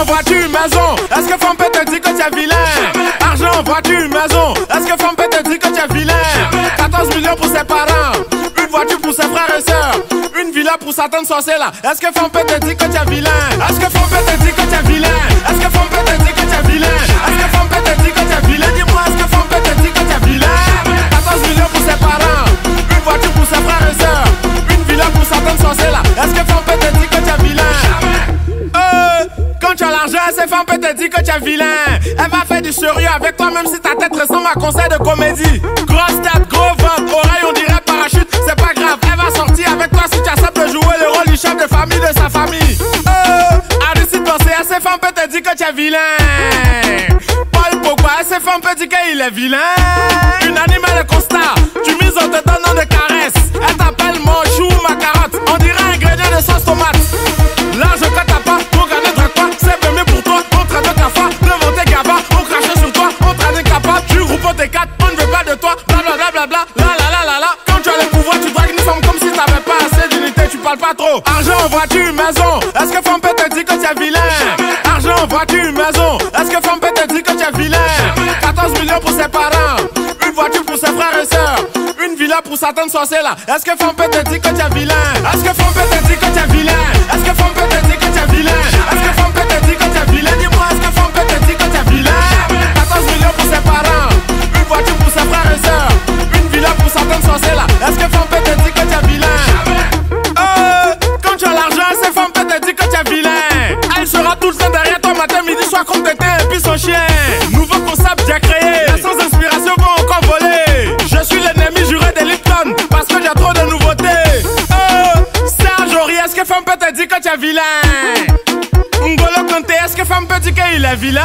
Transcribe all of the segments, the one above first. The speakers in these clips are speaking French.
Argent, voiture, maison, est-ce que femme peut te dire que tu es vilain? Argent, voiture, maison, est-ce que femme peut te dire que tu es vilain? 14 millions pour ses parents, une voiture pour ses frères et sœurs, une villa pour sa tante sorcière. Est-ce que femme peut te dire que tu es vilain? Est-ce que femme peut te dire que tu es vilain? Est-ce que femme peut te dire que tu es vilain? Est-ce que femme peut te dire que tu es vilain? Dis-moi, est-ce que femme peut te dire que tu es vilain? 14 millions pour ses parents, une voiture pour ses frères et sœurs, une villa pour sa tante sorcière. Est-ce que femme peut te dire que tu es vilain? Quand tu as l'argent, cette femme peut te dire que tu es vilain. Elle va faire du sérieux avec toi même si ta tête ressemble à un concert de comédie. Grosse tête, gros ventre, oreille on dirait parachute, c'est pas grave. Elle va sortir avec toi si tu acceptes de jouer le rôle du chef de famille de sa famille. Arrête de penser, cette femme peut te dire que tu es vilain. Paul Pogba, cette femme peut dire qu'il est vilain. Unanime le constat, tu mises on te donne de caresses. Elle t'appelle mon chou, ma carotte, on dirait ingrédient de sauce tomate. L'argent que t'as pas, pour gagner de quoi, c'est mieux pour toi. On traite de cafard, devant tes gabas, on crache sur toi, on traite incapable. Tu roupeau tes quatre, on ne veut pas de toi, blablabla, la. Quand tu as le pouvoir, tu dragues une femme comme si t'avais pas assez d'unité, tu parles pas trop. Argent, voiture, maison, est-ce que femme peut te dire que tu es vilain? Argent, voiture, maison, est-ce que femme peut te dire que tu es vilain? 14 millions pour ses parents, une voiture pour ses frères et sœurs, une villa pour sa tante sorcière. Est-ce que femme peut te dire que tu es vilain? Est-ce que femme peut te dire que tu es vilain? Est-ce que femme peut te dire que tu es vilain? Est-ce que femme peut te dire que tu es vilain? Dis-moi, est-ce que femme peut te dire que tu es vilain? 14 millions pour ses parents, une voiture pour ses frères et sœurs, une villa pour sa tante sorcière. Est-ce que femme peut te dire que tu es vilain? Quand tu as l'argent, cette femme peut te dire que tu es vilain. Elle sera tout le temps derrière toi matin, midi, soir comme t'étais et puis son chien. Nouveau concept j'ai créé, sans inspiration vont encore voler. Je suis l'ennemi juré des Lipton parce que j'ai trop de nouveautés. Serge Aurier, est-ce que femme peut te dire que tu es vilain? N'Golo Kanté, est-ce que femme peut dire qu'il est vilain?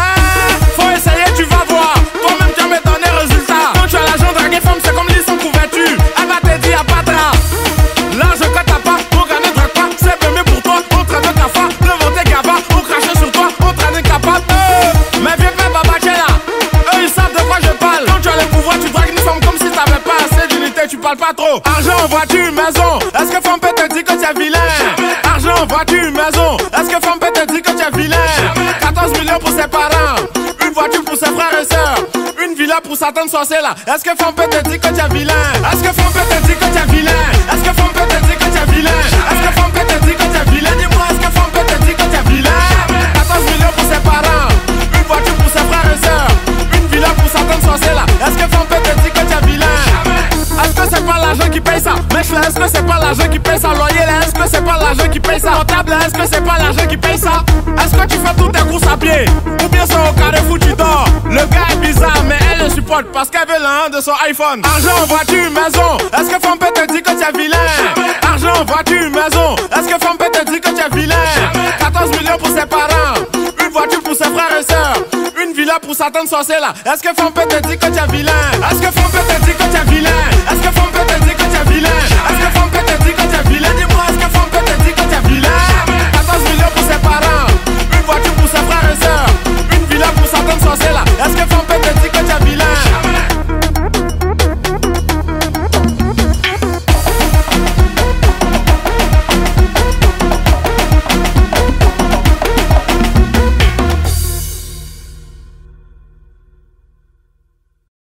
Faut essayer, tu vas voir. Toi-même tu as me donné résultat. Quand tu as l'argent, draguer femme, c'est comme lit sans couverture. Elle va te dire, y'a pas de drap. L'argent que t'as pas, pour gagner drague pas, c'est mieux pour toi. On traite de cafard, devant tes gabas, on crache sur toi, on traite incapable. Mais viens faire babaché là. Eux ils savent de quoi je parle. Quand tu as le pouvoir, tu dragues une femme comme si t'avais pas assez d'unité, tu parles pas trop. Argent, voiture, maison, est-ce que femme peut te dire que tu es vilain? Argent, voiture, maison, est-ce que femme peut te dire que tu es vilain? 14 millions pour ses parents, une voiture pour ses frères et sœurs, une villa pour sa tante sorcière. Est-ce que femme peut te dire que tu es vilain? Est-ce que femme peut te dire que tu es vilain? Est-ce que femme peut te dire que tu es vilain? Est-ce que femme peut te dire que tu es vilain? Dis-moi, est-ce que femme peut te dire que tu es vilain? 14 millions pour ses parents, une voiture pour ses frères et sœurs, une villa pour sa tante sorcière. Est-ce que femme peut te dire que tu es vilain? Est-ce que c'est pas l'argent qui paye ça? Mec là, est-ce que c'est pas l'argent qui paye ça? Loyer là, est-ce que c'est pas l'argent qui paye ça? Comptable là, est-ce que c'est pas l'argent qui paye ça? Est-ce que tu fais toutes tes courses à pied? Ou bien c'est au Carrefour tu dors? Le gars est bizarre mais elle le supporte parce qu'elle veut l'un de son iPhone. Argent, voiture, maison, est-ce que femme peut te dire que tu es vilain? Argent, voiture, maison, est-ce que femme peut te dire que tu es vilain? 14 millions pour ses parents, une voiture pour ses frères et sœurs, une villa pour sa tante sorcière. Est-ce que femme peut te dire que tu es vilain? Est-ce que femme peut te dire que tu es vilain? Est-ce que femme peut te